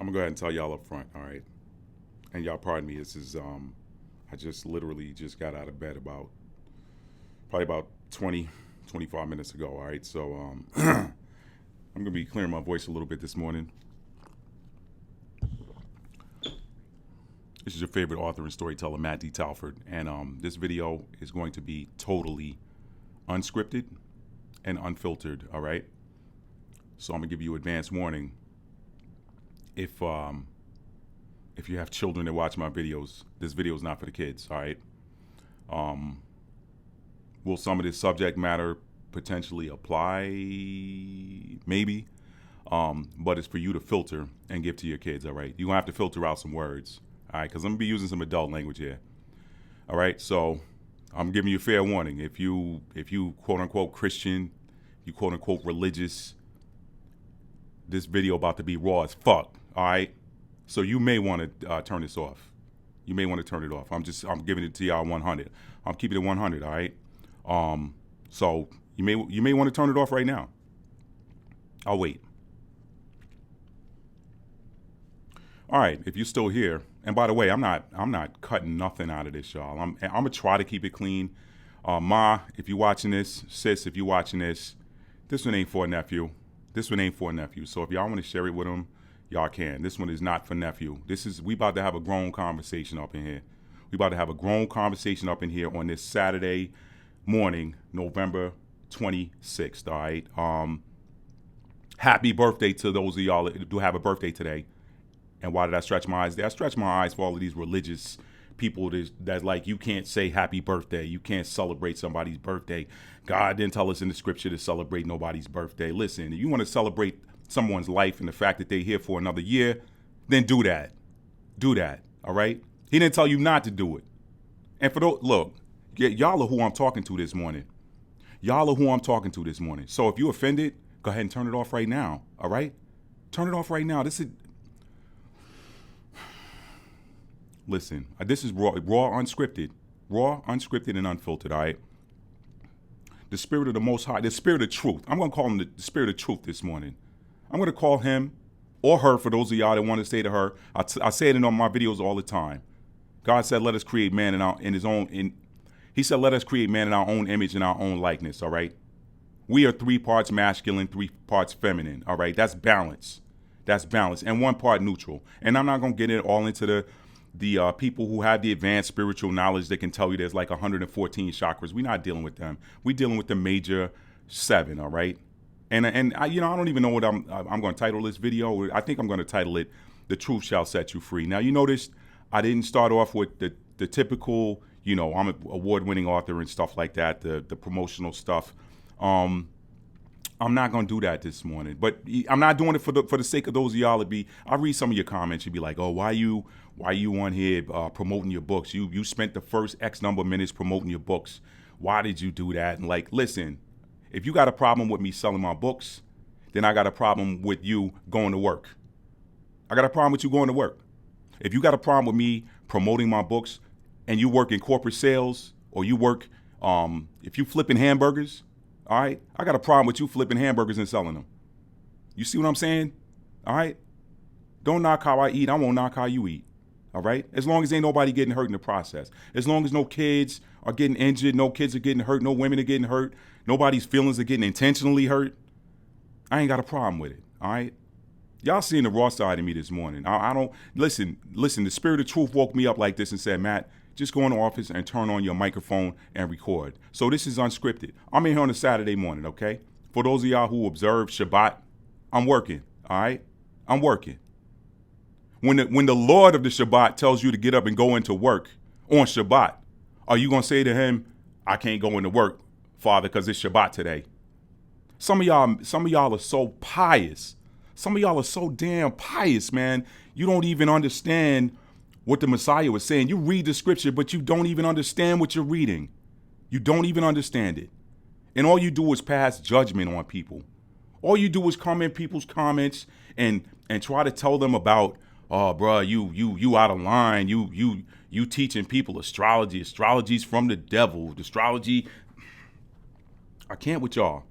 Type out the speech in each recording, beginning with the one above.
I'm gonna go ahead and tell y'all up front, all right? And y'all pardon me. This is I just literally just got out of bed probably about 20, 25 minutes ago, all right? So I'm gonna be clearing my voice a little bit this morning. This is your favorite author and storyteller, Matt D. Talford, and this video is going to be totally unscripted and unfiltered, all right? So I'm gonna give you advance warning. If you have children that watch my videos, this video is not for the kids, all right? Will some of this subject matter potentially apply? Maybe. But it's for you to filter and give to your kids, all right? You're going to have to filter out some words, all right? Because I'm going to be using some adult language here, all right? So I'm giving you a fair warning. If you quote-unquote Christian, you quote-unquote religious, this video about to be raw as fuck, all right? So you may want to turn this off. You may want to turn it off. I'm giving it to y'all 100. I'm keeping it 100, all right? So you may want to turn it off right now. I'll wait. All right, if you're still here, and by the way, I'm not cutting nothing out of this, y'all. I'm gonna try to keep it clean. Ma, if you're watching this, sis, if you're watching this one ain't for a nephew. This one ain't for a nephew. So if y'all want to share it with him, y'all can. This one is not for nephew. We about to have a grown conversation up in here. We about to have a grown conversation up in here on this Saturday morning, November 26th, all right? Happy birthday to those of y'all that do have a birthday today. And why did I stretch my eyes there? I stretch my eyes for all of these religious people that's like, you can't say happy birthday. You can't celebrate somebody's birthday. God didn't tell us in the scripture to celebrate nobody's birthday. Listen, if you want to celebrate someone's life and the fact that they're here for another year, then do that. Do that, all right? He didn't tell you not to do it. And for those, look, y'all are who I'm talking to this morning. Y'all are who I'm talking to this morning. So if you're offended, go ahead and turn it off right now, all right? Turn it off right now. Listen, this is raw, unscripted, and unfiltered, all right? The spirit of the Most High, the spirit of truth. I'm going to call him the spirit of truth this morning. I'm going to call him or her, for those of y'all that want to say to her. I say it in all my videos all the time. God said, let us create man he said, let us create man in our own image and our own likeness, all right? We are 3 parts masculine, 3 parts feminine, all right? That's balance. That's balance. And 1 part neutral. And I'm not going to get it all into the people who have the advanced spiritual knowledge that can tell you there's like 114 chakras. We're not dealing with them. We're dealing with the major 7, all right? And I don't even know what I'm going to title this video. I think I'm going to title it, The Truth Shall Set You Free. Now, you notice I didn't start off with the typical, I'm an award-winning author and stuff like that, the promotional stuff. I'm not going to do that this morning. But I'm not doing it for the sake of those of y'all I read some of your comments. You'd be like, oh, why you on here promoting your books? You spent the first X number of minutes promoting your books. Why did you do that? And like, listen, if you got a problem with me selling my books, then I got a problem with you going to work. I got a problem with you going to work. If you got a problem with me promoting my books and you work in corporate sales or you work, if you flipping hamburgers, all right, I got a problem with you flipping hamburgers and selling them. You see what I'm saying? All right? Don't knock how I eat. I won't knock how you eat. All right? As long as ain't nobody getting hurt in the process. As long as no kids are getting injured, no kids are getting hurt, no women are getting hurt, nobody's feelings are getting intentionally hurt, I ain't got a problem with it. All right? Y'all seeing the raw side of me this morning. I don't, listen, the spirit of truth woke me up like this and said, Matt, just go in the office and turn on your microphone and record. So this is unscripted. I'm in here on a Saturday morning, okay? For those of y'all who observe Shabbat, I'm working, all right? I'm working. When the Lord of the Shabbat tells you to get up and go into work on Shabbat, are you going to say to him, I can't go into work, Father, because it's Shabbat today? Some of y'all are so pious. Some of y'all are so damn pious, man. You don't even understand what the Messiah was saying. You read the scripture, but you don't even understand what you're reading. You don't even understand it. And all you do is pass judgment on people. All you do is come in people's comments and try to tell them about, oh, bro, you out of line. You teaching people astrology. Astrology's from the devil. Astrology. I can't with y'all.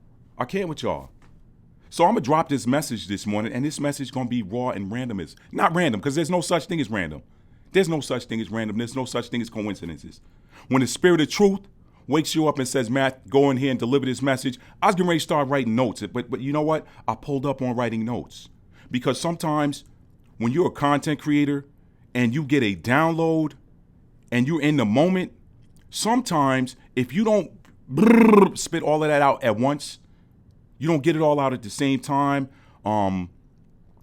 So I'm going to drop this message this morning, and this message is going to be raw and random. Not random, because there's no such thing as random. There's no such thing as random. There's no such thing as coincidences. When the spirit of truth wakes you up and says, Matt, go in here and deliver this message, I was getting ready to start writing notes. But you know what? I pulled up on writing notes. Because sometimes when you're a content creator and you get a download and you're in the moment, sometimes if you don't spit all of that out at once, you don't get it all out at the same time,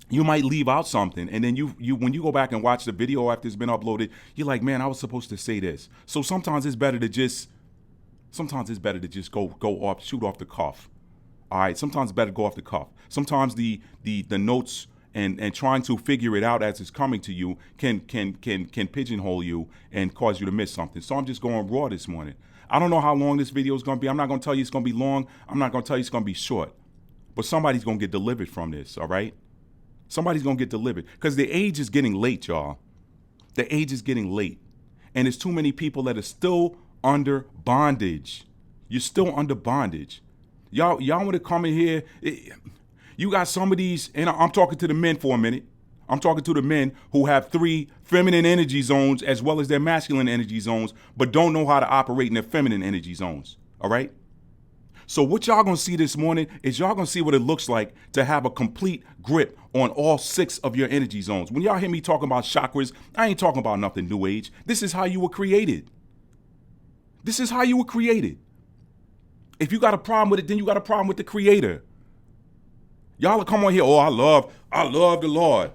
you might leave out something. And then you when you go back and watch the video after it's been uploaded, you're like, man, I was supposed to say this. So sometimes it's better to just go off, shoot off the cuff. All right, sometimes it's better to go off the cuff. Sometimes the notes and trying to figure it out as it's coming to you can pigeonhole you and cause you to miss something. So I'm just going raw this morning. I don't know how long this video is going to be. I'm not going to tell you it's going to be long. I'm not going to tell you it's going to be short. But somebody's going to get delivered from this, all right? Somebody's going to get delivered. Because the age is getting late, y'all. The age is getting late. And there's too many people that are still under bondage. You're still under bondage. Y'all want to come in here. You got some of these, and I'm talking to the men for a minute. I'm talking to the men who have 3 feminine energy zones as well as their masculine energy zones, but don't know how to operate in their feminine energy zones, all right? So what y'all gonna see this morning is y'all gonna see what it looks like to have a complete grip on all 6 of your energy zones. When y'all hear me talking about chakras, I ain't talking about nothing new age. This is how you were created. This is how you were created. If you got a problem with it, then you got a problem with the creator. Y'all come on here, oh, I love the Lord.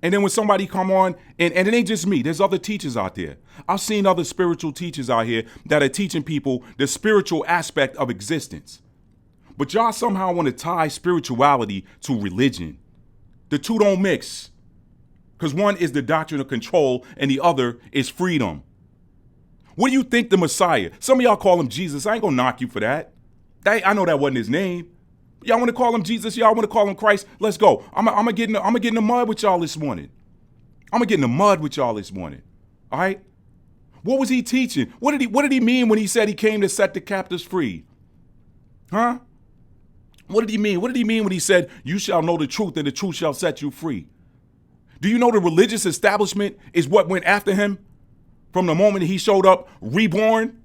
And then when somebody come on, and it ain't just me, there's other teachers out there. I've seen other spiritual teachers out here that are teaching people the spiritual aspect of existence. But y'all somehow want to tie spirituality to religion. The two don't mix. Because one is the doctrine of control and the other is freedom. What do you think the Messiah? Some of y'all call him Jesus. I ain't going to knock you for that. I know that wasn't his name. Y'all want to call him Jesus? Y'all want to call him Christ? Let's go. I'm going to get in the mud with y'all this morning. I'm going to get in the mud with y'all this morning. All right? What was he teaching? What did he mean when he said he came to set the captives free? Huh? What did he mean? What did he mean when he said, you shall know the truth and the truth shall set you free? Do you know the religious establishment is what went after him from the moment he showed up reborn?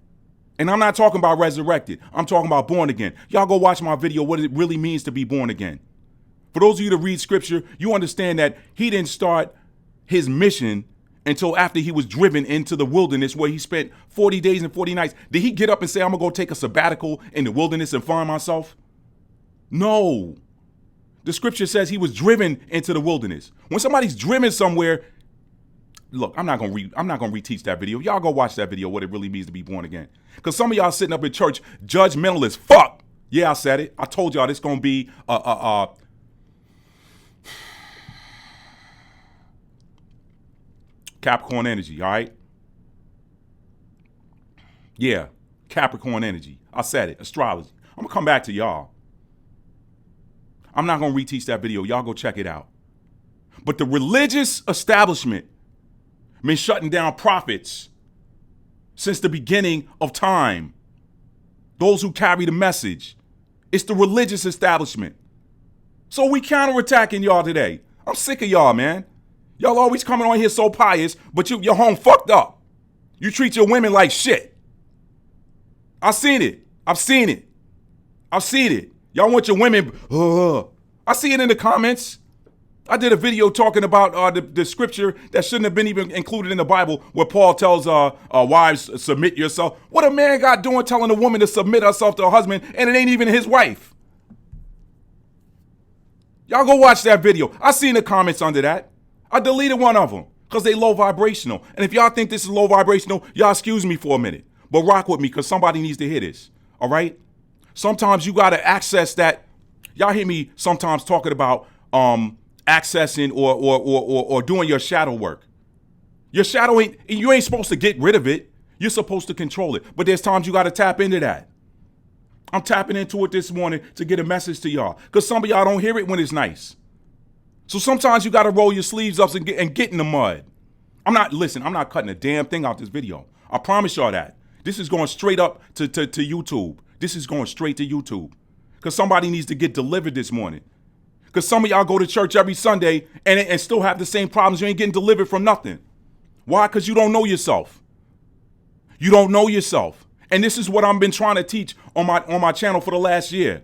And I'm not talking about resurrected. I'm talking about born again. Y'all go watch my video, what it really means to be born again. For those of you that read scripture, you understand that he didn't start his mission until after he was driven into the wilderness where he spent 40 days and 40 nights. Did he get up and say, I'm going to go take a sabbatical in the wilderness and find myself? No. The scripture says he was driven into the wilderness. When somebody's driven somewhere, look, I'm not gonna reteach that video. Y'all go watch that video, what it really means to be born again. Because some of y'all sitting up in church judgmental as fuck. Yeah, I said it. I told y'all this gonna be Capricorn energy, all right? Yeah, Capricorn energy. I said it, astrology. I'm gonna come back to y'all. I'm not gonna reteach that video. Y'all go check it out. But the religious establishment been shutting down prophets since the beginning of time. Those who carry the message. It's the religious establishment. So we counterattacking y'all today. I'm sick of y'all, man. Y'all always coming on here so pious, but your home fucked up. You treat your women like shit. I've seen it. Y'all want your women, I see it in the comments. I did a video talking about the scripture that shouldn't have been even included in the Bible where Paul tells wives, submit yourself. What a man got doing telling a woman to submit herself to her husband and it ain't even his wife? Y'all go watch that video. I seen the comments under that. I deleted one of them because they low vibrational. And if y'all think this is low vibrational, y'all excuse me for a minute. But rock with me because somebody needs to hear this. All right? Sometimes you got to access that. Y'all hear me sometimes talking about accessing or doing your shadow work. Your shadow you ain't supposed to get rid of it. You're supposed to control it. But there's times you got to tap into that. I'm tapping into it this morning to get a message to y'all because some of y'all don't hear it when it's nice. So sometimes you got to roll your sleeves up and get in the mud. I'm not cutting a damn thing out this video. I promise y'all that. This is going straight up to YouTube. This is going straight to YouTube. Because somebody needs to get delivered this morning. Because some of y'all go to church every Sunday and still have the same problems. You ain't getting delivered from nothing. Why? Because you don't know yourself. You don't know yourself. And this is what I've been trying to teach on my channel for the last year.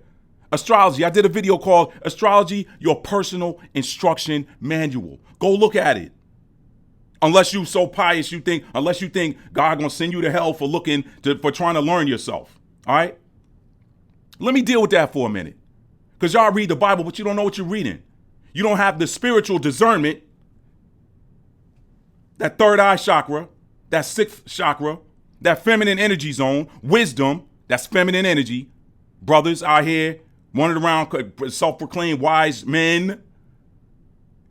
Astrology. I did a video called Astrology, Your Personal Instruction Manual. Go look at it. Unless you so pious, unless you think God gonna send you to hell for trying to learn yourself. All right? Let me deal with that for a minute. Because y'all read the Bible, but you don't know what you're reading. You don't have the spiritual discernment, that third eye chakra, that sixth chakra, that feminine energy zone, wisdom, that's feminine energy. Brothers out here running around self-proclaimed wise men.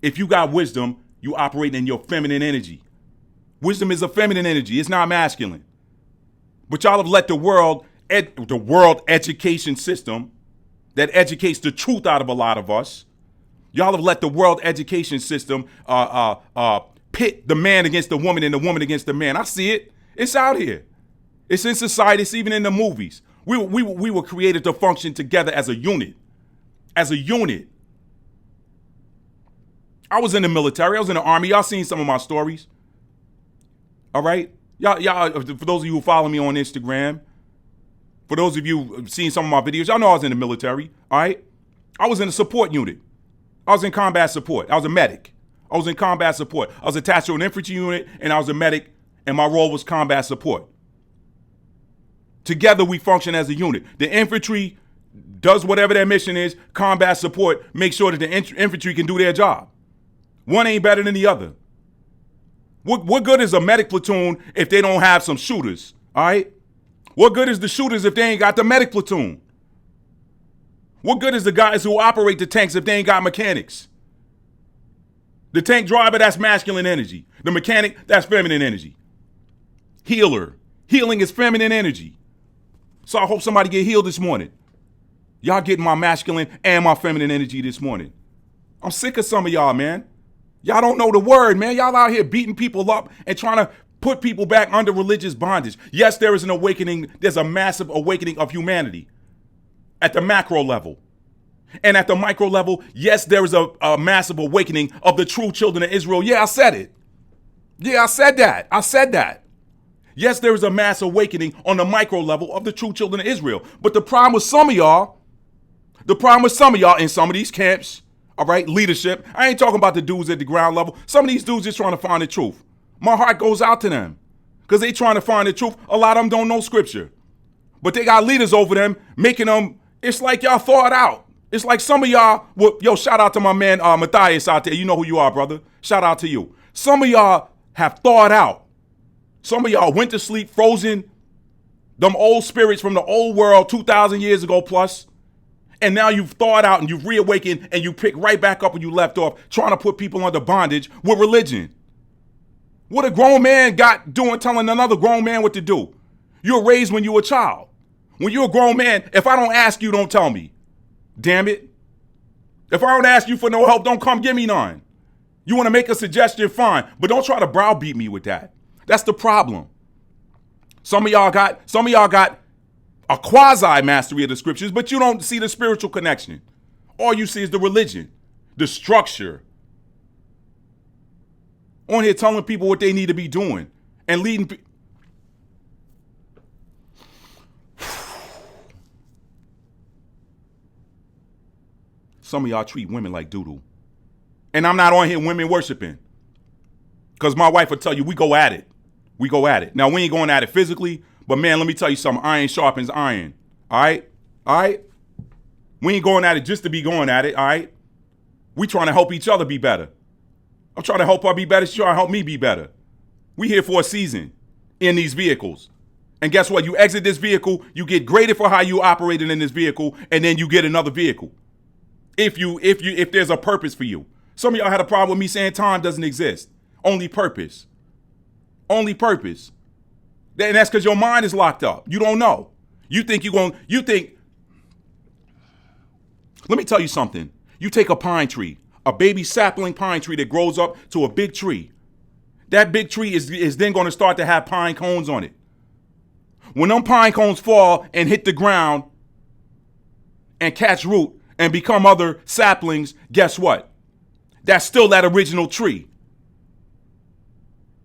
If you got wisdom, you operate in your feminine energy. Wisdom is a feminine energy. It's not masculine. But y'all have let the world education system that educates the truth out of a lot of us. Y'all have let the world education system pit the man against the woman and the woman against the man. I see it. It's out here. It's in society. It's even in the movies. We were created to function together as a unit. As a unit. I was in the military. I was in the army. Y'all seen some of my stories. All right? Y'all, for those of you who follow me on Instagram, for those of you who've seen some of my videos, y'all know I was in the military. All right? I was in a support unit. I was in combat support. I was a medic. I was in combat support. I was attached to an infantry unit, and I was a medic, and my role was combat support. Together, we function as a unit. The infantry does whatever their mission is. Combat support makes sure that the infantry can do their job. One ain't better than the other. What good is a medic platoon if they don't have some shooters, all right? What good is the shooters if they ain't got the medic platoon? What good is the guys who operate the tanks if they ain't got mechanics? The tank driver, that's masculine energy. The mechanic, that's feminine energy. Healer. Healing is feminine energy. So I hope somebody get healed this morning. Y'all getting my masculine and my feminine energy this morning. I'm sick of some of y'all, man. Y'all don't know the word, man. Y'all out here beating people up and trying to put people back under religious bondage. Yes, there is an awakening. There's a massive awakening of humanity at the macro level. And at the micro level, yes, there is a massive awakening of the true children of Israel. Yeah, I said it. Yeah, I said that. I said that. Yes, there is a mass awakening on the micro level of the true children of Israel. But the problem with some of y'all in some of these camps, all right, leadership, I ain't talking about the dudes at the ground level. Some of these dudes just trying to find the truth. My heart goes out to them because they trying to find the truth. A lot of them don't know scripture. But they got leaders over them making them, it's like y'all thought out. It's like some of y'all, shout out to my man Matthias out there. You know who you are, brother. Shout out to you. Some of y'all have thawed out. Some of y'all went to sleep frozen. Them old spirits from the old world 2,000 years ago plus. And now you've thawed out and you've reawakened and you pick right back up where you left off, trying to put people under bondage with religion. What a grown man got doing telling another grown man what to do. You were raised when you were a child. When you're a grown man, if I don't ask you, don't tell me. Damn it. If I don't ask you for no help, don't come give me none. You want to make a suggestion, fine. But don't try to browbeat me with that. That's the problem. Some of y'all got a quasi mastery of the scriptures, but you don't see the spiritual connection. All you see is the religion, the structure. On here telling people what they need to be doing and leading people. Some of y'all treat women like doodle. And I'm not on here women worshiping. Because my wife will tell you, we go at it. We go at it. Now, we ain't going at it physically, but man, let me tell you something. Iron sharpens iron. All right? All right? We ain't going at it just to be going at it. All right? We trying to help each other be better. I'm trying to help her be better. She's trying to help me be better. We here for a season in these vehicles. And guess what? You exit this vehicle, you get graded for how you operated in this vehicle, and then you get another vehicle. If there's a purpose for you. Some of y'all had a problem with me saying time doesn't exist. Only purpose. Only purpose. And that's because your mind is locked up. You don't know. Let me tell you something. You take a pine tree, a baby sapling pine tree that grows up to a big tree. That big tree is then going to start to have pine cones on it. When them pine cones fall and hit the ground, and catch root and become other saplings, guess what? That's still that original tree.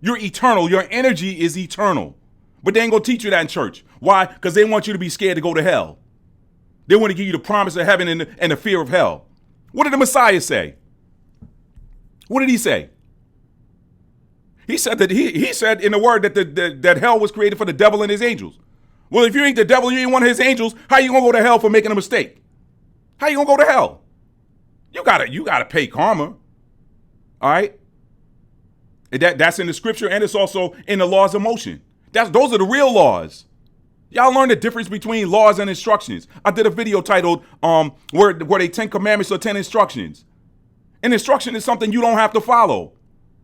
You're eternal. Your energy is eternal. But they ain't going to teach you that in church. Why? Because they want you to be scared to go to hell. They want to give you the promise of heaven and the fear of hell. What did the Messiah say? What did he say? He said that he said in the word that hell was created for the devil and his angels. Well, if you ain't the devil, you ain't one of his angels, how you gonna go to hell for making a mistake? How you gonna go to hell? You gotta pay karma. All right? That's in the scripture, and it's also in the laws of motion. Those are the real laws. Y'all learn the difference between laws and instructions. I did a video titled where they 10 commandments or 10 instructions. An instruction is something you don't have to follow.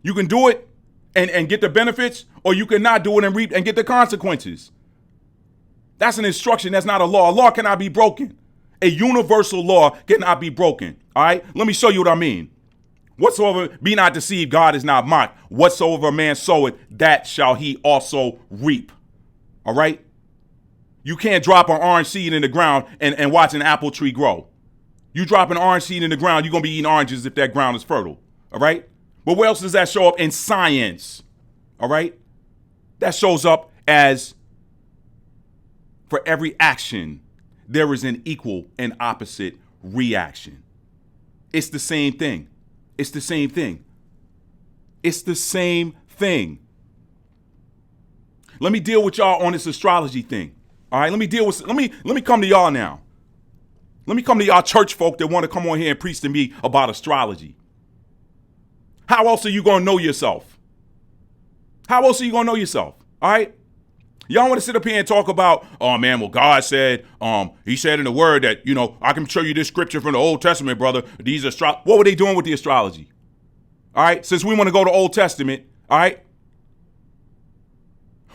You can do it and get the benefits, or you can not do it and reap and get the consequences. That's an instruction. That's not a law. A law cannot be broken. A universal law cannot be broken. All right? Let me show you what I mean. Whatsoever, be not deceived, God is not mocked. Whatsoever a man soweth, that shall he also reap. All right? You can't drop an orange seed in the ground and watch an apple tree grow. You drop an orange seed in the ground, you're going to be eating oranges if that ground is fertile. All right? But where else does that show up? In science. All right? That shows up as for every action, there is an equal and opposite reaction. It's the same thing. It's the same thing. It's the same thing. Let me deal with y'all on this astrology thing. All right, let me come to y'all now. Let me come to y'all church folk that want to come on here and preach to me about astrology. How else are you going to know yourself? How else are you going to know yourself? All right? Y'all want to sit up here and talk about, oh man, well, God said, he said in the word that, I can show you this scripture from the Old Testament, brother. What were they doing with the astrology? All right. Since we want to go to Old Testament. All right.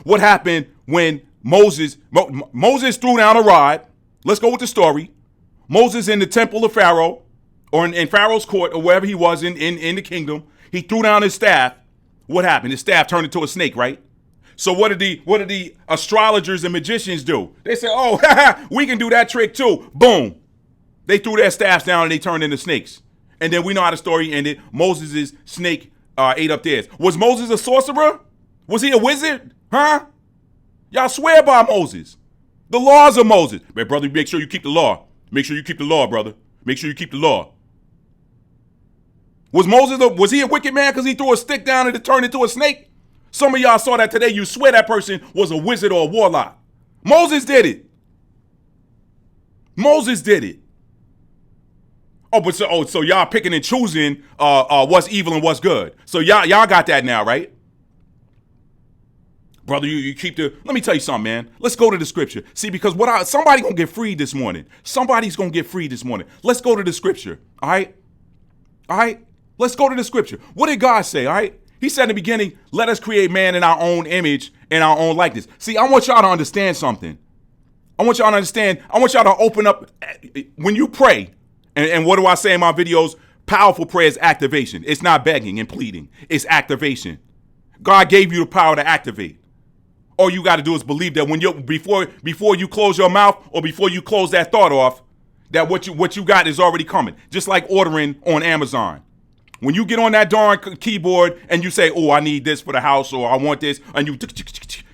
What happened when Moses threw down a rod? Let's go with the story. Moses in the temple of Pharaoh, or in Pharaoh's court, or wherever he was in the kingdom, he threw down his staff. What happened? His staff turned into a snake, right? So what did the astrologers and magicians do? They said, oh, we can do that trick too. Boom. They threw their staffs down and they turned into snakes. And then we know how the story ended. Moses' snake ate up theirs. Was Moses a sorcerer? Was he a wizard? Huh? Y'all swear by Moses. The laws of Moses. Man, brother, make sure you keep the law. Make sure you keep the law, brother. Make sure you keep the law. Was he a wicked man because he threw a stick down and it turned into a snake? Some of y'all saw that today. You swear that person was a wizard or a warlock. Moses did it. Moses did it. So y'all picking and choosing what's evil and what's good. So y'all got that now, right? Brother, you keep let me tell you something, man. Let's go to the scripture. See, because somebody gonna get freed this morning. Somebody's gonna get freed this morning. Let's go to the scripture. All right? All right? Let's go to the scripture. What did God say? All right? He said in the beginning, let us create man in our own image and our own likeness. See, I want y'all to understand something. I want y'all to open up when you pray. And what do I say in my videos? Powerful prayer is activation. It's not begging and pleading. It's activation. God gave you the power to activate. All you got to do is believe that when before you close your mouth or before you close that thought off, that what you got is already coming. Just like ordering on Amazon. When you get on that darn keyboard and you say, oh, I need this for the house, or I want this, and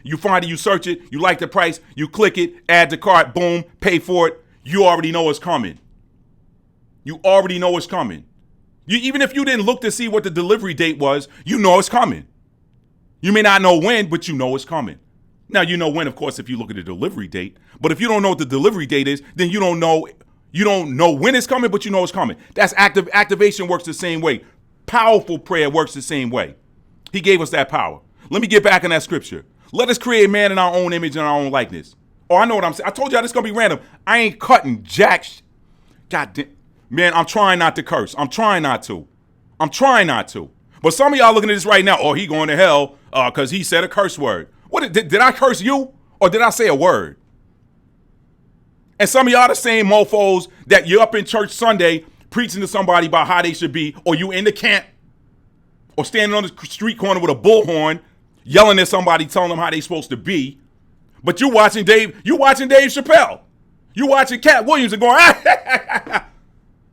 you find it, you search it, you like the price, you click it, add to cart, boom, pay for it, you already know it's coming. You already know it's coming. Even if you didn't look to see what the delivery date was, you know it's coming. You may not know when, but you know it's coming. Now, you know when, of course, if you look at the delivery date. But if you don't know what the delivery date is, then you don't know when it's coming, but you know it's coming. That's activation works the same way. Powerful prayer works the same way. He gave us that power. Let me get back in that scripture. Let us create man in our own image and our own likeness. Oh, I know what I'm saying. I told y'all this is going to be random. I ain't cutting jack. God damn. Man, I'm trying not to curse. I'm trying not to. But some of y'all looking at this right now, oh, he going to hell because he said a curse word. What did I curse you or did I say a word? And some of y'all the same mofos that you're up in church Sunday preaching to somebody about how they should be, or you in the camp, or standing on the street corner with a bullhorn, yelling at somebody, telling them how they supposed to be. But you watching Dave Chappelle. You watching Cat Williams and going,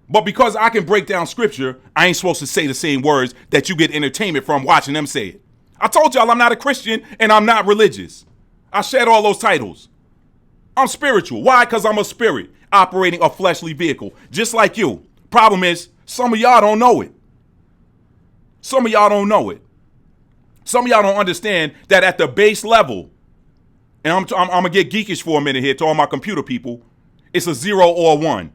but because I can break down scripture, I ain't supposed to say the same words that you get entertainment from watching them say it. I told y'all I'm not a Christian and I'm not religious. I shed all those titles. I'm spiritual. Why? Because I'm a spirit operating a fleshly vehicle, just like you. Problem is, some of y'all don't know it. Some of y'all don't know it. Some of y'all don't understand that at the base level, and I'm going to get geekish for a minute here to all my computer people, it's a 0 or a 1.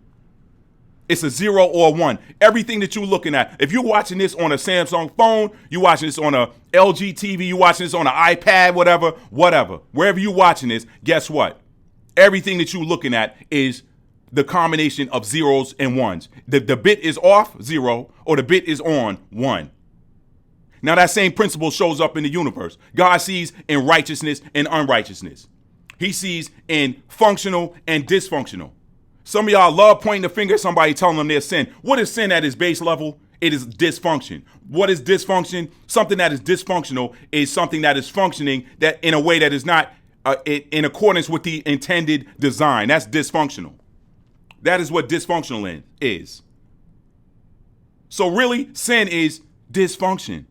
It's a 0 or a 1. Everything that you're looking at, if you're watching this on a Samsung phone, you're watching this on a LG TV, you're watching this on an iPad, whatever, wherever you're watching this, guess what? Everything that you're looking at is the combination of zeros and ones. The bit is off, 0, or the bit is on, 1. Now that same principle shows up in the universe. God sees in righteousness and unrighteousness. He sees in functional and dysfunctional. Some of y'all love pointing the finger at somebody telling them their sin. What is sin at its base level? It is dysfunction. What is dysfunction? Something that is dysfunctional is something that is functioning that in a way that is not in accordance with the intended design. That's dysfunctional. That is what dysfunctional is. So really, sin is dysfunction.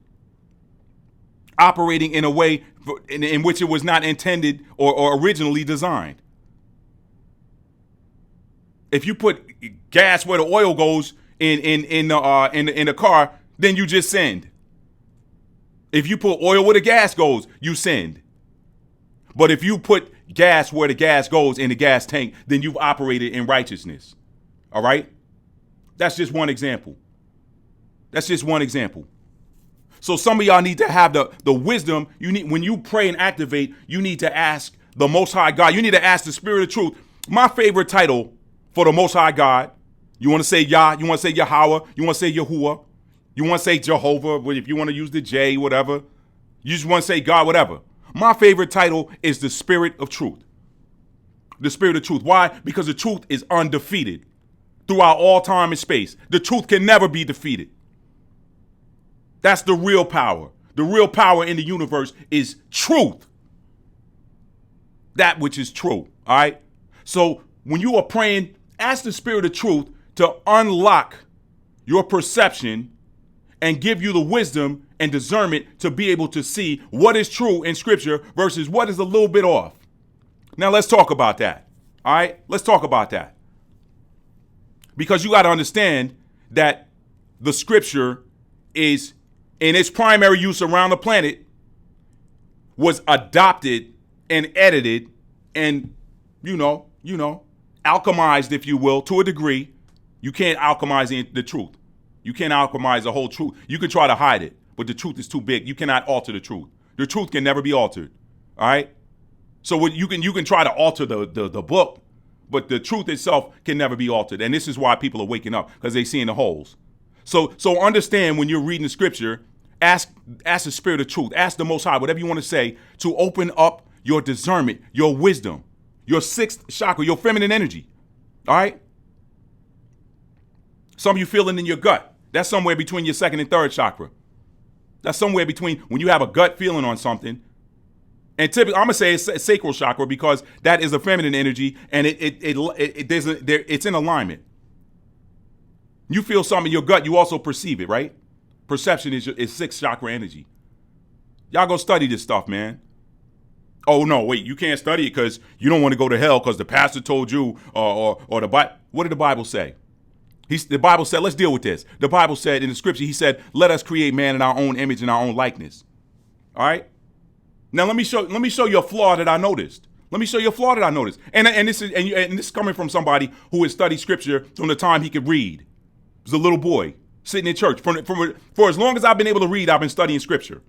Operating in a way in which it was not intended or originally designed. If you put gas where the oil goes in the car, then you just sinned. If you put oil where the gas goes, you sinned. But if you put gas where the gas goes in the gas tank, then you've operated in righteousness. All right? That's just one example. That's just one example. So some of y'all need to have the wisdom. You need, when you pray and activate, you need to ask the Most High God. You need to ask the Spirit of Truth. My favorite title for the Most High God, you want to say Yah, you want to say Yahweh, you want to say Yahuwah, you want to say Jehovah, but if you want to use the J, whatever, you just want to say God, whatever. My favorite title is the Spirit of Truth. The Spirit of Truth. Why? Because the truth is undefeated throughout all time and space. The truth can never be defeated. That's the real power. The real power in the universe is truth. That which is true. All right? So when you are praying, ask the Spirit of Truth to unlock your perception and give you the wisdom and discernment to be able to see what is true in Scripture versus what is a little bit off. Now let's talk about that. All right? Let's talk about that. Because you got to understand that the Scripture is, in its primary use around the planet, was adopted and edited and, alchemized, if you will, to a degree. You can't alchemize the truth. You can't alchemize the whole truth. You can try to hide it, but the truth is too big. You cannot alter the truth. The truth can never be altered. All right? So what you can try to alter the book, but the truth itself can never be altered. And this is why people are waking up, because they're seeing the holes. So understand when you're reading the Scripture, ask the Spirit of Truth, ask the Most High, whatever you want to say, to open up your discernment, your wisdom, your sixth chakra, your feminine energy. All right? Some of you feel it in your gut. That's somewhere between your second and third chakra. That's somewhere between when you have a gut feeling on something. And typically, I'm gonna say it's sacral chakra because that is a feminine energy, and it's in alignment. You feel something in your gut, you also perceive it, right? Perception is sixth chakra energy. Y'all go study this stuff, man. Oh no, wait, you can't study it because you don't want to go to hell because the pastor told you, or the Bible. What did the Bible say? The Bible said, let's deal with this. The Bible said in the Scripture, he said, let us create man in our own image and our own likeness. All right? Now let me show you a flaw that I noticed. Let me show you a flaw that I noticed. And this is coming from somebody who has studied Scripture from the time he could read. He was a little boy sitting in church. For as long as I've been able to read, I've been studying Scripture.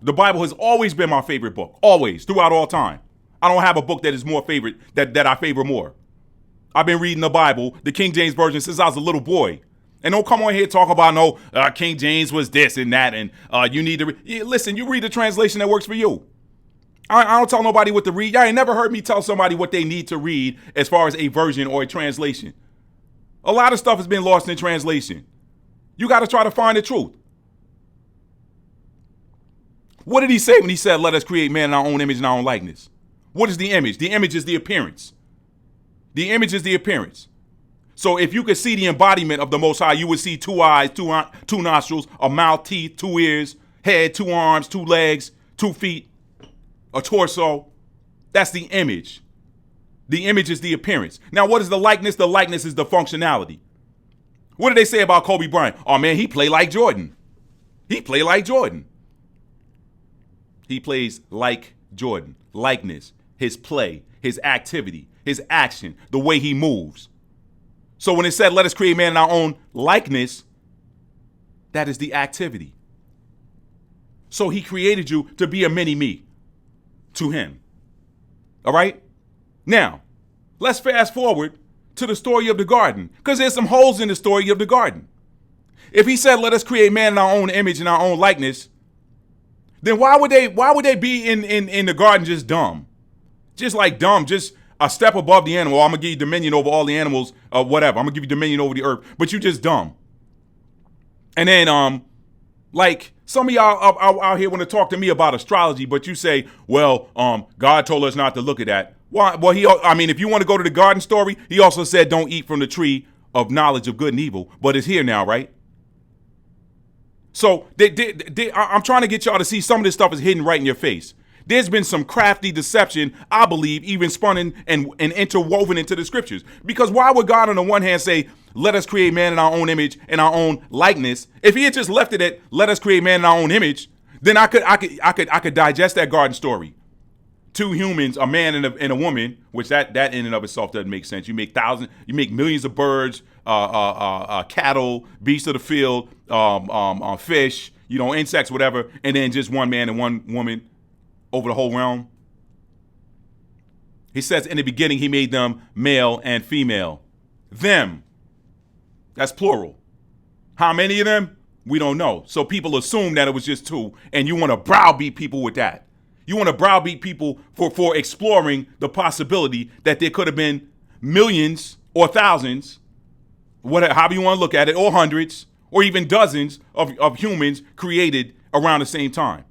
The Bible has always been my favorite book, always, throughout all time. I don't have a book that is more favorite, that I favor more. I've been reading the Bible, the King James Version, since I was a little boy. And don't come on here and talk about, King James was this and that, and you need to listen, you read the translation that works for you. I don't tell nobody what to read. Y'all ain't never heard me tell somebody what they need to read as far as a version or a translation. A lot of stuff has been lost in translation. You got to try to find the truth. What did he say when he said, let us create man in our own image and our own likeness? What is the image? The image is the appearance. The image is the appearance. So if you could see the embodiment of the Most High, you would see 2 eyes, two nostrils, a mouth, teeth, 2 ears, head, 2 arms, 2 legs, 2 feet, a torso. That's the image. The image is the appearance. Now, what is the likeness? The likeness is the functionality. What did they say about Kobe Bryant? Oh, man, he played like Jordan. He played like Jordan. He plays like Jordan. Likeness, his play, his activity, his action, the way he moves. So when it said, let us create man in our own likeness, that is the activity. So he created you to be a mini-me to him. All right? Now, let's fast forward to the story of the garden, because there's some holes in the story of the garden. If he said, let us create man in our own image and our own likeness, then why would they be in the garden just dumb? Just like dumb, just a step above the animal. I'm going to give you dominion over all the animals, whatever. I'm going to give you dominion over the earth, but you just dumb. And then, like, some of y'all out here want to talk to me about astrology, but you say, well, God told us not to look at that. Why? Well, if you want to go to the garden story, he also said don't eat from the tree of knowledge of good and evil, but it's here now, right? So I'm trying to get y'all to see some of this stuff is hidden right in your face. There's been some crafty deception, I believe, even spun and interwoven into the scriptures. Because why would God on the one hand say, let us create man in our own image and our own likeness? If he had just left it at, let us create man in our own image, then I could digest that garden story. 2 humans, a man and a woman, which that in and of itself doesn't make sense. You make millions of birds, cattle, beasts of the field, fish, insects, whatever, and then just one man and one woman over the whole realm. He says in the beginning he made them male and female. Them. That's plural. How many of them? We don't know. So people assume that it was just 2, and you want to browbeat people with that. You want to browbeat people for exploring the possibility that there could have been millions or thousands, however you want to look at it, or hundreds, or even dozens of humans created around the same time.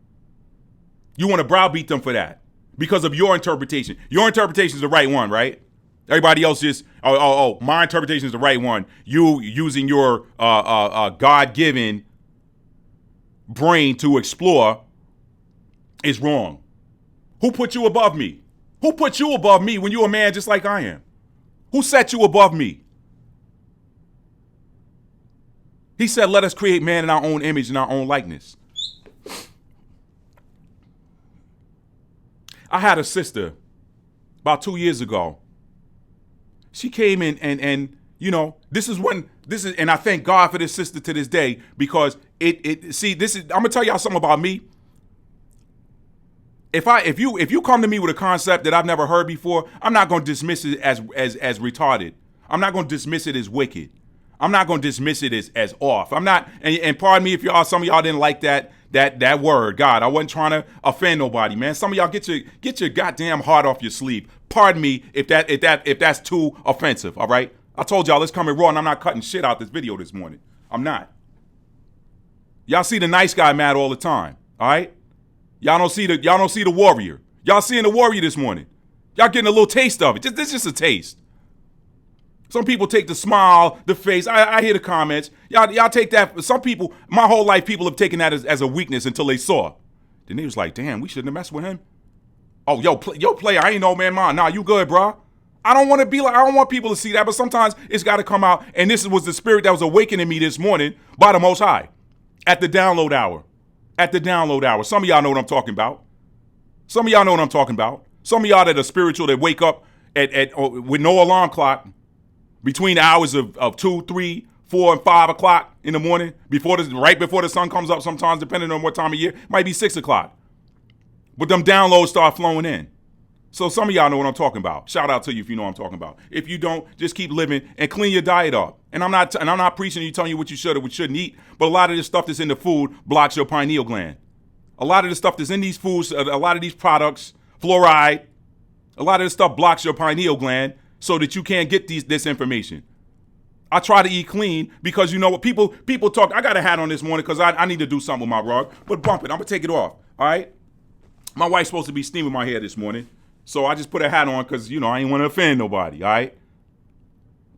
You want to browbeat them for that because of your interpretation. Your interpretation is the right one, right? Everybody else just, my interpretation is the right one. You using your God-given brain to explore is wrong. Who put you above me? Who put you above me when you're a man just like I am? Who set you above me? He said, let us create man in our own image and our own likeness. I had a sister about 2 years ago. She came in and and I thank God for this sister to this day, because I'm gonna tell y'all something about me. If you come to me with a concept that I've never heard before, I'm not gonna dismiss it as retarded. I'm not gonna dismiss it as wicked. I'm not gonna dismiss it as off. I'm not, and pardon me if some of y'all didn't like that word, God. I wasn't trying to offend nobody, man. Some of y'all get your goddamn heart off your sleeve. Pardon me if that's too offensive. All right. I told y'all, let's come in raw, and I'm not cutting shit out this video this morning. I'm not. Y'all see the nice guy mad all the time. All right. Y'all don't see the warrior. Y'all seeing the warrior this morning. Y'all getting a little taste of it. This is just a taste. Some people take the smile, the face. I hear the comments. Y'all take that. Some people, my whole life, people have taken that as a weakness until they saw. Then they was like, damn, we shouldn't have messed with him. Oh, yo, player, I ain't know, man. Nah, you good, bro. I don't want people to see that, but sometimes it's got to come out. And this was the spirit that was awakening me this morning by the Most High at the download hour. Some of y'all know what I'm talking about. Some of y'all that are spiritual, that wake up with no alarm clock between the hours of 2, 3, 4, and 5 o'clock in the morning, right before the sun comes up, sometimes depending on what time of year, might be 6 o'clock. But them downloads start flowing in. So some of y'all know what I'm talking about. Shout out to you if you know what I'm talking about. If you don't, just keep living and clean your diet up. And I'm not preaching to you, telling you what you should or what you shouldn't eat, but a lot of this stuff that's in the food blocks your pineal gland. A lot of the stuff that's in these foods, a lot of these products, fluoride, a lot of this stuff blocks your pineal gland so that you can't get this information. I try to eat clean because you know what people talk. I got a hat on this morning because I need to do something with my rug, but bump it. I'm gonna take it off. All right. My wife's supposed to be steaming my hair this morning, so I just put a hat on because I ain't want to offend nobody. All right.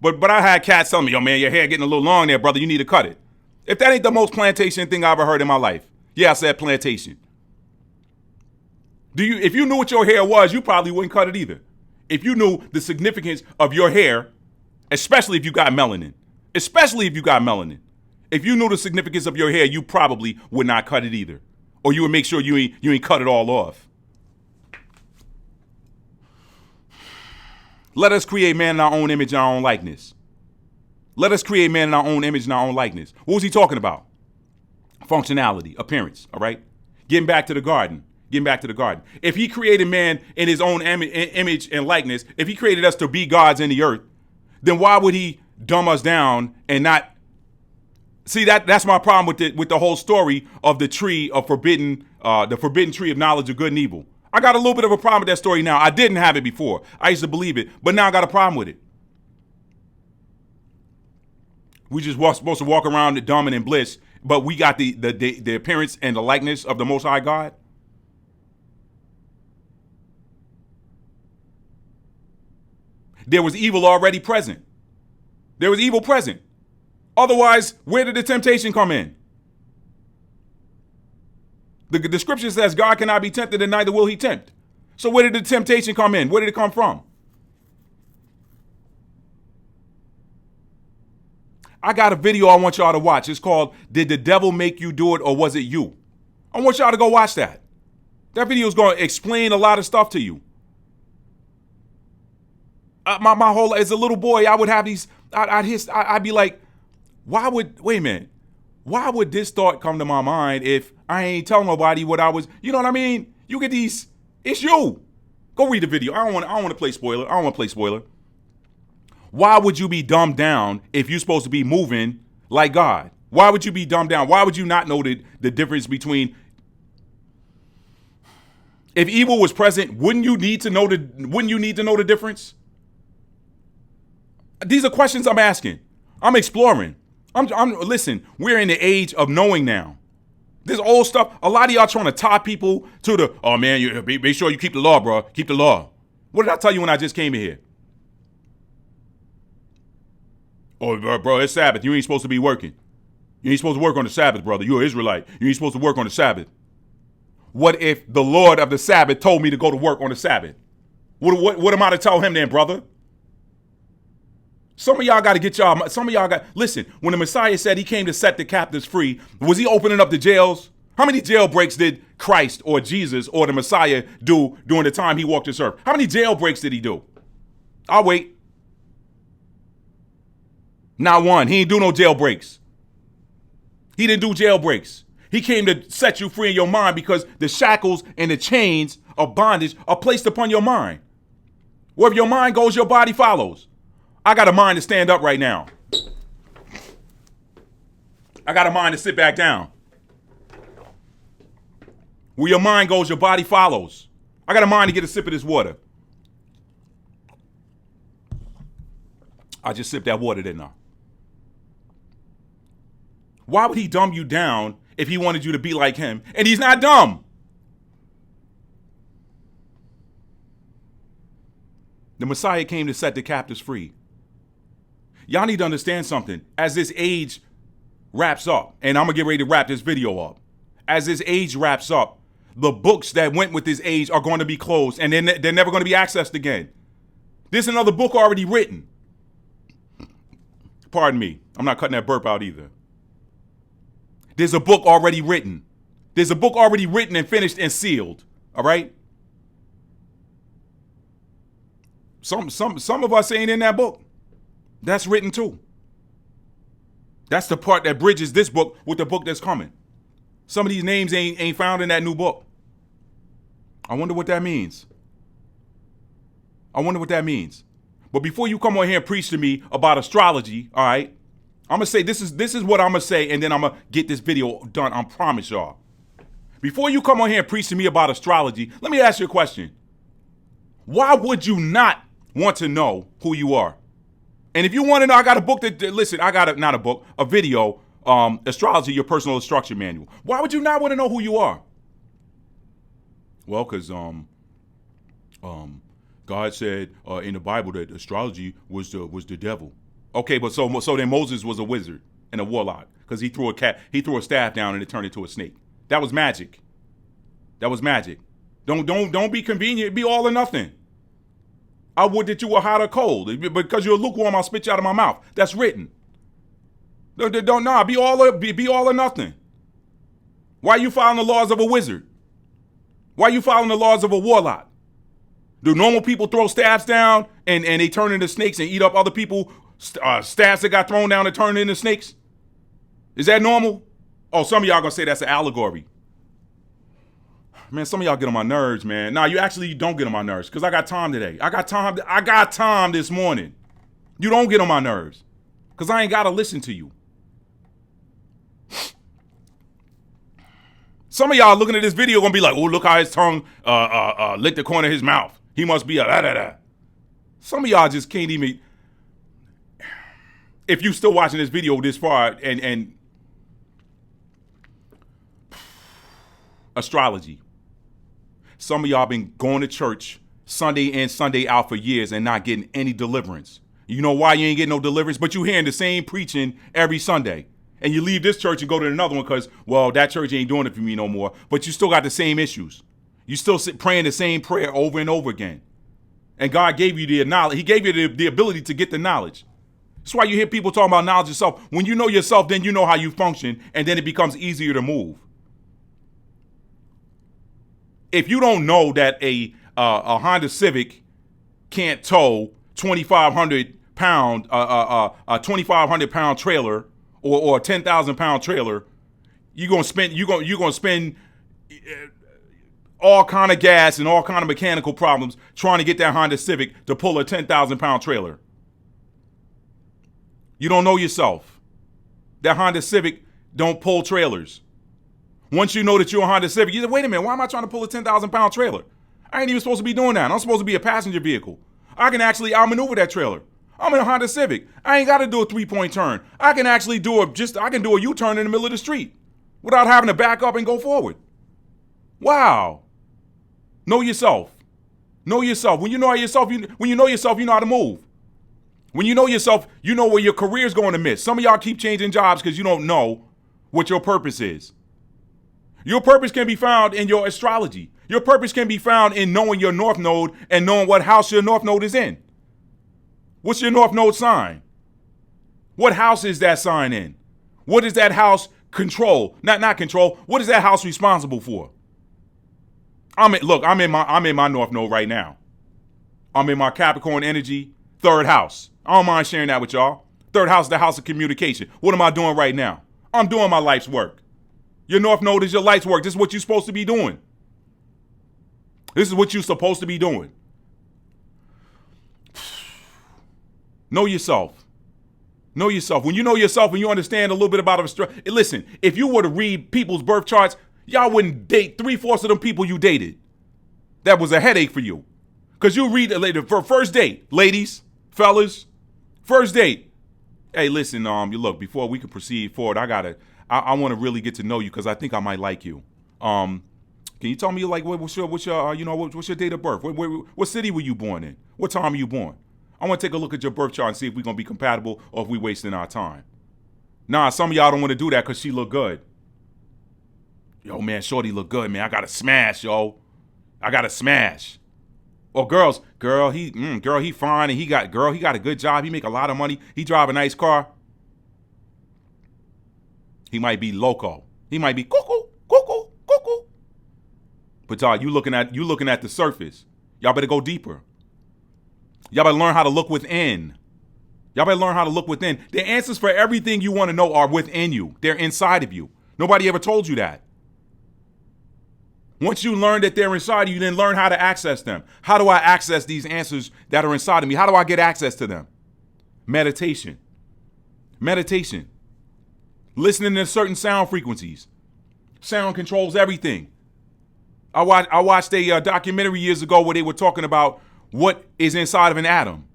But I had cats telling me, yo, man, your hair getting a little long there, brother. You need to cut it. If that ain't the most plantation thing I ever heard in my life. Yeah, I said plantation. If you knew what your hair was, you probably wouldn't cut it either. If you knew the significance of your hair, especially if you got melanin. If you knew the significance of your hair, you probably would not cut it either. Or you would make sure you ain't cut it all off. Let us create man in our own image and our own likeness. Let us create man in our own image and our own likeness. What was he talking about? Functionality, appearance, all right? Getting back to the garden. If he created man in his own image and likeness, if he created us to be gods in the earth, then why would he dumb us down and not... See, that's my problem with the whole story of the tree of the forbidden tree of knowledge of good and evil. I got a little bit of a problem with that story now. I didn't have it before. I used to believe it, but now I got a problem with it. We just supposed to walk around dumb and in bliss, but we got the appearance and the likeness of the Most High God. There was evil already present. There was evil present. Otherwise, where did the temptation come in? The scripture says God cannot be tempted and neither will he tempt. So where did the temptation come in? Where did it come from? I got a video I want y'all to watch. It's called, Did the Devil Make You Do It or Was It You? I want y'all to go watch that. That video is going to explain a lot of stuff to you. My whole, as a little boy, I would have these, I'd be like, wait a minute. Why would this thought come to my mind if I ain't telling nobody what I was, you know what I mean? You get these, it's you. Go read the video. I don't want to play spoiler. Why would you be dumbed down if you're supposed to be moving like God? Why would you be dumbed down? Why would you not know the difference between, if evil was present, wouldn't you need to know the difference? These are questions I'm asking. I'm exploring. Listen, we're in the age of knowing now. This old stuff, a lot of y'all trying to tie people to the, oh man, you make sure you keep the law, bro. Keep the law. What did I tell you when I just came in here? Oh, bro, it's Sabbath. You ain't supposed to be working. You ain't supposed to work on the Sabbath, brother. You're an Israelite. You ain't supposed to work on the Sabbath. What if the Lord of the Sabbath told me to go to work on the Sabbath? What am I to tell him then, brother? Some of y'all got, listen, when the Messiah said he came to set the captives free, was he opening up the jails? How many jailbreaks did Christ or Jesus or the Messiah do during the time he walked this earth? How many jailbreaks did he do? I'll wait. Not one. He didn't do no jailbreaks. He didn't do jailbreaks. He came to set you free in your mind because the shackles and the chains of bondage are placed upon your mind. Wherever your mind goes, your body follows. I got a mind to stand up right now. I got a mind to sit back down. Where your mind goes, your body follows. I got a mind to get a sip of this water. I just sipped that water, didn't I? Why would he dumb you down if he wanted you to be like him? And he's not dumb. The Messiah came to set the captives free. Y'all need to understand something. As this age wraps up, and I'm going to get ready to wrap this video up. As this age wraps up, the books that went with this age are going to be closed, and they're never going to be accessed again. There's another book already written. Pardon me. I'm not cutting that burp out either. There's a book already written. There's a book already written and finished and sealed. All right? Some of us ain't in that book. That's written too. That's the part that bridges this book with the book that's coming. Some of these names ain't found in that new book. I wonder what that means. But before you come on here and preach to me about astrology, all right, I'm going to say this is what I'm going to say, and then I'm going to get this video done. I promise y'all. Before you come on here and preach to me about astrology, let me ask you a question. Why would you not want to know who you are? And if you want to know, I got a book listen, I got a video, Astrology, Your Personal Instruction Manual. Why would you not want to know who you are? Well, because God said in the Bible that astrology was the devil. Okay, but so then Moses was a wizard and a warlock because he threw a staff down and it turned into a snake. That was magic. That was magic. Don't be convenient. Be all or nothing. I would that you were hot or cold. Because you're lukewarm, I'll spit you out of my mouth. That's written. Don't be all or nothing. Why are you following the laws of a wizard? Why are you following the laws of a warlock? Do normal people throw staffs down and they turn into snakes and eat up other people? Staffs that got thrown down and turned into snakes? Is that normal? Oh, some of y'all gonna say that's an allegory. Man, some of y'all get on my nerves, man. Nah, you actually don't get on my nerves because I got time today. I got time this morning. You don't get on my nerves because I ain't got to listen to you. Some of y'all looking at this video gonna be like, oh, look how his tongue licked the corner of his mouth. He must be a da-da-da. Some of y'all just can't even, if you still watching this video this far and astrology. Some of y'all been going to church Sunday in, Sunday out for years and not getting any deliverance. You know why you ain't getting no deliverance? But you hearing the same preaching every Sunday. And you leave this church and go to another one because, well, that church ain't doing it for me no more. But you still got the same issues. You still praying the same prayer over and over again. And God gave you the knowledge. He gave you the ability to get the knowledge. That's why you hear people talking about knowledge of self. When you know yourself, then you know how you function, and then it becomes easier to move. If you don't know that a Honda Civic can't tow 2,500 pound trailer or a 10,000 pound trailer, you're gonna spend all kind of gas and all kind of mechanical problems trying to get that Honda Civic to pull a 10,000 pound trailer. You don't know yourself. That Honda Civic don't pull trailers. Once you know that you're a Honda Civic, you say, wait a minute, why am I trying to pull a 10,000 pound trailer? I ain't even supposed to be doing that. I'm supposed to be a passenger vehicle. I can actually outmaneuver that trailer. I'm in a Honda Civic. I ain't got to do a 3-point turn. I can actually do a U-turn in the middle of the street without having to back up and go forward. Wow. Know yourself. Know yourself. When you know yourself, you know how to move. When you know yourself, you know where your career's going to miss. Some of y'all keep changing jobs because you don't know what your purpose is. Your purpose can be found in your astrology. Your purpose can be found in knowing your north node and knowing what house your north node is in. What's your north node sign? What house is that sign in? What does that house control? Not control. What is that house responsible for? I'm in my north node right now. I'm in my Capricorn energy, third house. I don't mind sharing that with y'all. Third house is the house of communication. What am I doing right now? I'm doing my life's work. Your north node is your life's work. This is what you're supposed to be doing. This is what you're supposed to be doing. Know yourself. Know yourself. When you know yourself and you understand a little bit about listen, if you were to read people's birth charts, y'all wouldn't date 3/4 of them people you dated. That was a headache for you. Because you read it later for first date, ladies, fellas, first date. Hey, listen, you look, before we can proceed forward, I want to really get to know you because I think I might like you. Can you tell me what's your date of birth? What city were you born in? What time were you born? I want to take a look at your birth chart and see if we're going to be compatible or if we're wasting our time. Nah, some of y'all don't want to do that because she look good. Yo, man, shorty look good, man. I got to smash, yo. I got to smash. Or girls, he fine and he got a good job. He make a lot of money. He drive a nice car. He might be loco. He might be cuckoo. But y'all, you looking at the surface. Y'all better go deeper. Y'all better learn how to look within. The answers for everything you want to know are within you. They're inside of you. Nobody ever told you that. Once you learn that they're inside of you, then learn how to access them. How do I access these answers that are inside of me? How do I get access to them? Meditation. Listening to certain sound frequencies. Sound controls everything. I watched a documentary years ago where they were talking about what is inside of an atom.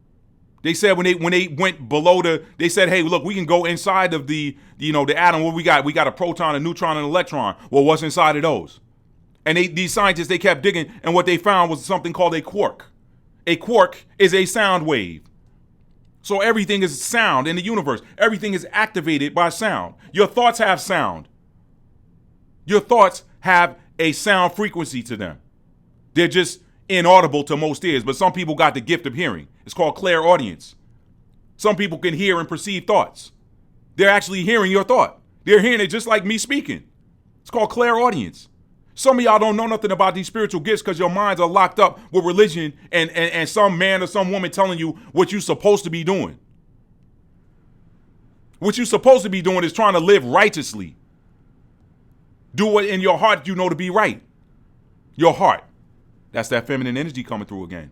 They said when they went below they said, hey, look, we can go inside of the atom. What we got? We got a proton, a neutron, and an electron. Well, what's inside of those? And these scientists, they kept digging, and what they found was something called a quark. A quark is a sound wave. So everything is sound in the universe. Everything is activated by sound. Your thoughts have sound. Your thoughts have a sound frequency to them. They're just inaudible to most ears, but some people got the gift of hearing. It's called clairaudience. Some people can hear and perceive thoughts. They're actually hearing your thought. They're hearing it just like me speaking. It's called clairaudience. Some of y'all don't know nothing about these spiritual gifts because your minds are locked up with religion and some man or some woman telling you what you're supposed to be doing. What you're supposed to be doing is trying to live righteously. Do what in your heart you know to be right. Your heart. That's that feminine energy coming through again.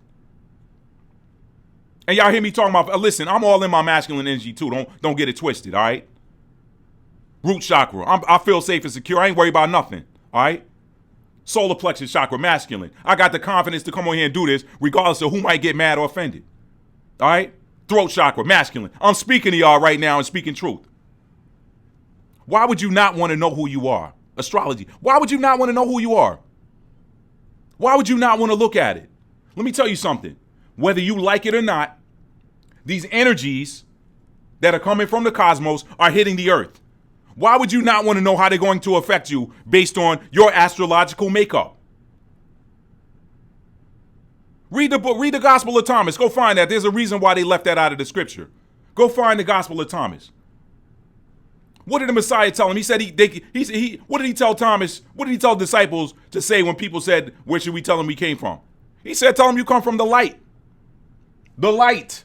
And y'all hear me talking about, listen, I'm all in my masculine energy too. Don't get it twisted, all right? Root chakra. I feel safe and secure. I ain't worried about nothing, all right? Solar plexus chakra, masculine. I got the confidence to come on here and do this regardless of who might get mad or offended. All right? Throat chakra, masculine. I'm speaking to y'all right now and speaking truth. Why would you not want to know who you are? Astrology. Why would you not want to know who you are? Why would you not want to look at it? Let me tell you something. Whether you like it or not, these energies that are coming from the cosmos are hitting the earth. Why would you not want to know how they're going to affect you based on your astrological makeup? Read the book, read the Gospel of Thomas. Go find that. There's a reason why they left that out of the scripture. Go find the Gospel of Thomas. What did the Messiah tell him? He said what did he tell Thomas? What did he tell disciples to say when people said, where should we tell them we came from? He said, tell them you come from the light. The light.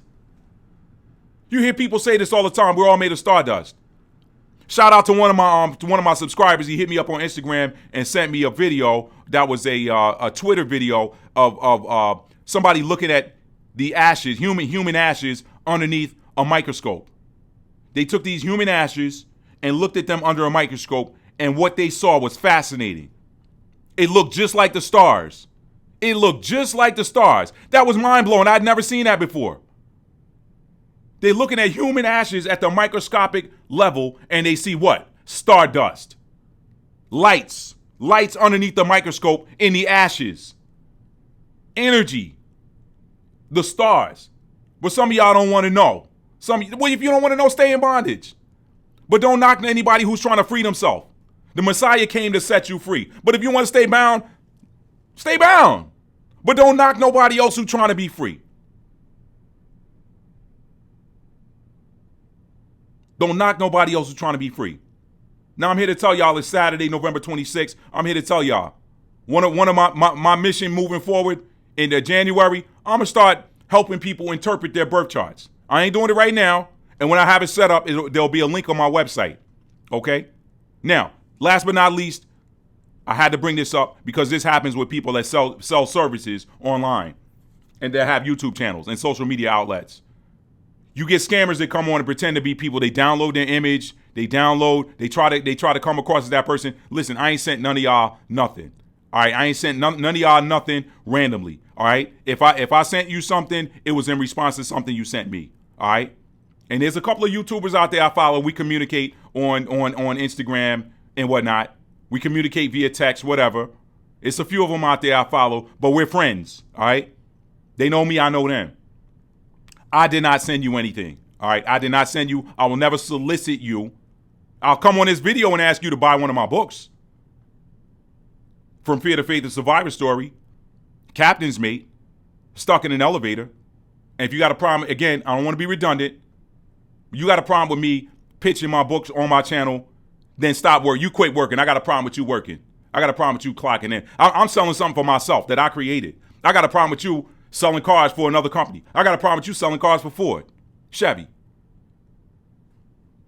You hear people say this all the time. We're all made of stardust. Shout out to one of my subscribers. He hit me up on Instagram and sent me a video that was a Twitter video of somebody looking at the ashes, human ashes, underneath a microscope. They took these human ashes and looked at them under a microscope, and what they saw was fascinating. It looked just like the stars. It looked just like the stars. That was mind-blowing. I'd never seen that before. They're looking at human ashes at the microscopic level, and they see what? Stardust. Lights underneath the microscope in the ashes. Energy. The stars. But some of y'all don't want to know. Well, if you don't want to know, stay in bondage. But don't knock anybody who's trying to free themselves. The Messiah came to set you free. But if you want to stay bound, stay bound. But don't knock nobody else who's trying to be free. Don't knock nobody else who's trying to be free. Now I'm here to tell y'all it's Saturday, November 26th. I'm here to tell y'all one of my mission moving forward in January, I'm going to start helping people interpret their birth charts. I ain't doing it right now. And when I have it set up, there'll be a link on my website. Okay? Now, last but not least, I had to bring this up because this happens with people that sell services online and that have YouTube channels and social media outlets. You get scammers that come on and pretend to be people. They download their image. They try to come across as that person. Listen, I ain't sent none of y'all nothing. All right, I ain't sent none of y'all nothing randomly. All right, if I sent you something, it was in response to something you sent me. All right, and there's a couple of YouTubers out there I follow. We communicate on Instagram and whatnot. We communicate via text, whatever. It's a few of them out there I follow, but we're friends. All right, they know me, I know them. I did not send you anything. All right, I did not send you. I will never solicit you. I'll come on this video and ask you to buy one of my books. From Fear to Faith, a Survivor Story, Captain's Mate, Stuck in an Elevator. And if you got a problem, again, I don't want to be redundant. You got a problem with me pitching my books on my channel, then stop work. You quit working. I got a problem with you working. I got a problem with you clocking in. I'm selling something for myself that I created. I got a problem with you selling cars for another company. I got a problem with you selling cars for Ford, Chevy.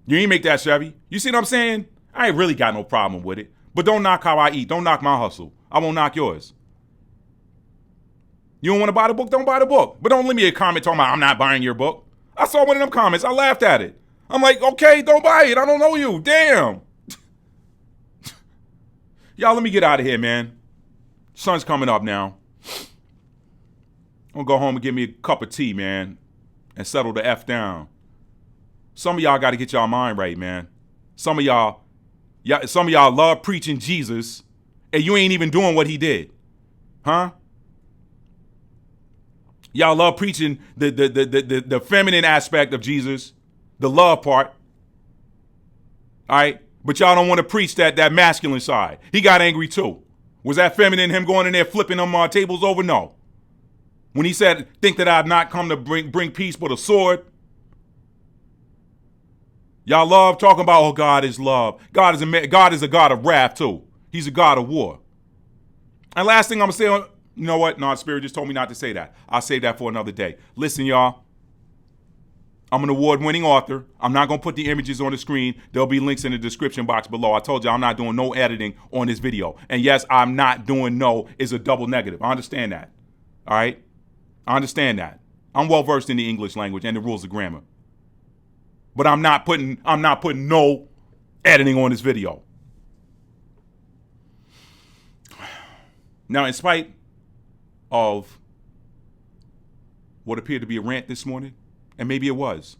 You ain't make that Chevy. You see what I'm saying? I ain't really got no problem with it. But don't knock how I eat. Don't knock my hustle. I won't knock yours. You don't want to buy the book? Don't buy the book. But don't leave me a comment talking about I'm not buying your book. I saw one of them comments. I laughed at it. I'm like, okay, don't buy it. I don't know you. Damn. Y'all, let me get out of here, man. Sun's coming up now. I'm going to go home and get me a cup of tea, man, and settle the F down. Some of y'all got to get y'all mind right, man. Some of y'all love preaching Jesus, and you ain't even doing what he did. Huh? Y'all love preaching the feminine aspect of Jesus, the love part. All right? But y'all don't want to preach that masculine side. He got angry too. Was that feminine, him going in there flipping them tables over? No. When he said, think that I've not come to bring peace but a sword. Y'all love talking about, oh, God is love. God is a God of wrath too. He's a God of war. And last thing I'm going to say, you know what? No, Spirit just told me not to say that. I'll save that for another day. Listen, y'all. I'm an award-winning author. I'm not going to put the images on the screen. There'll be links in the description box below. I told you I'm not doing no editing on this video. And yes, I'm not doing no is a double negative. I understand that. All right? I understand that. I'm well-versed in the English language and the rules of grammar. But I'm not putting no editing on this video. Now, in spite of what appeared to be a rant this morning, and maybe it was,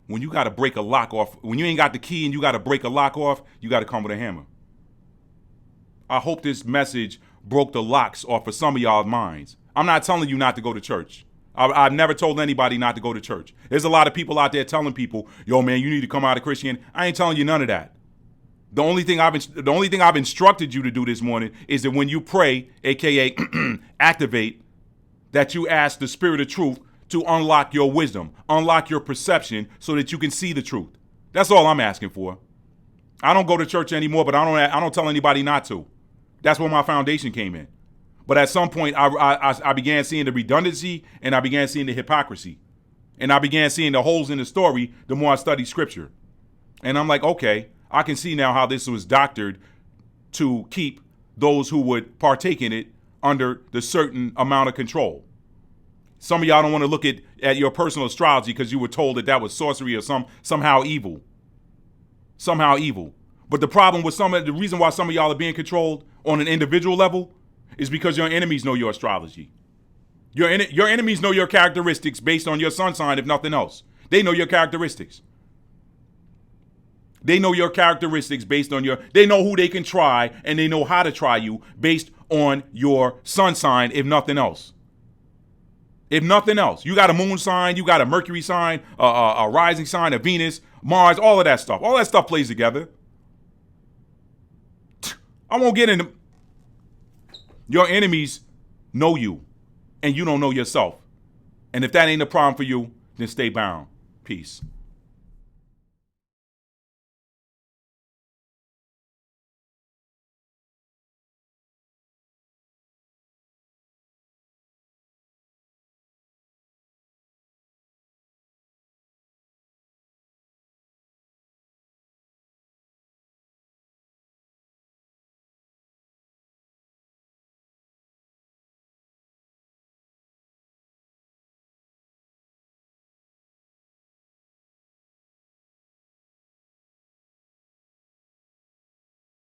when you got to break a lock off, when you ain't got the key and you got to break a lock off, you got to come with a hammer. I hope this message broke the locks off of some of y'all's minds. I'm not telling you not to go to church. I've never told anybody not to go to church. There's a lot of people out there telling people, yo, man, you need to come out of Christianity. I ain't telling you none of that. The only thing I've instructed you to do this morning is that when you pray, aka activate, that you ask the Spirit of truth to unlock your wisdom, unlock your perception so that you can see the truth. That's all I'm asking for. I don't go to church anymore, but I don't tell anybody not to. That's where my foundation came in. But at some point, I began seeing the redundancy and I began seeing the hypocrisy. And I began seeing the holes in the story the more I studied scripture. And I'm like, okay, I can see now how this was doctored to keep those who would partake in it under the certain amount of control. Some of y'all don't want to look at your personal astrology because you were told that was sorcery or somehow evil. Somehow evil. But the problem with the reason why some of y'all are being controlled on an individual level is because your enemies know your astrology. Your enemies know your characteristics based on your sun sign, if nothing else. They know your characteristics. They know your characteristics based on they know who they can try and they know how to try you based on your sun sign, if nothing else. If nothing else. You got a moon sign, you got a Mercury sign, a rising sign, a Venus, Mars, all of that stuff. All that stuff plays together. I won't get into. Your enemies know you and you don't know yourself. And if that ain't a problem for you, then stay bound. Peace.